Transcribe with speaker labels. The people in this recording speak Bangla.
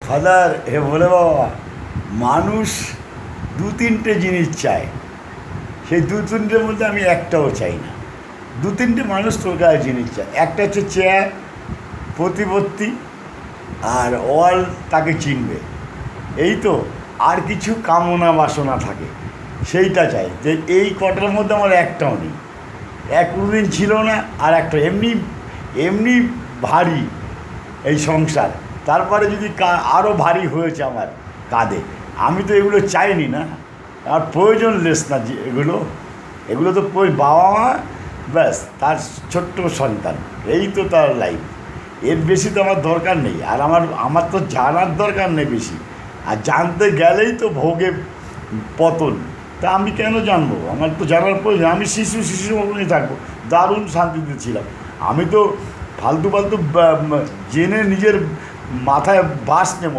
Speaker 1: ফাদার হে বলে বাবা, মানুষ দু তিনটে জিনিস চায়, সেই দু তিনটের মধ্যে আমি একটাও চাই না। দু তিনটে মানুষ তোর কাছে জিনিস চায়, একটা হচ্ছে চেয়ার, প্রতিপত্তি, আর ওয়াল তাকে চিনবে, এই তো। আর কিছু কামনা বাসনা থাকে, সেইটা চাই। যে এই কটার মধ্যে আমার একটাও নেই, এক কোনোদিন ছিল না। আর একটা এমনি এমনি ভারী এই সংসার, তারপরে যদি আরও ভারী হয়েছে আমার কাঁধে। আমি তো এগুলো চাইনি না, আর প্রয়োজনলেস না যে এগুলো। এগুলো তো বাবা মা, ব্যাস তার ছোট্ট সন্তান, এই তো তার লাইফ। এর বেশি তো আমার দরকার নেই। আর আমার তো জানার দরকার নেই বেশি, আর জানতে গেলেই তো ভোগে পতন। তা আমি কেন জানবো? আমার তো জানার প্রয়োজন। আমি শিশু মতনই থাকবো, দারুণ শান্তিতে ছিলাম। আমি তো ফালতু জেনে নিজের মাথায় বাস নেব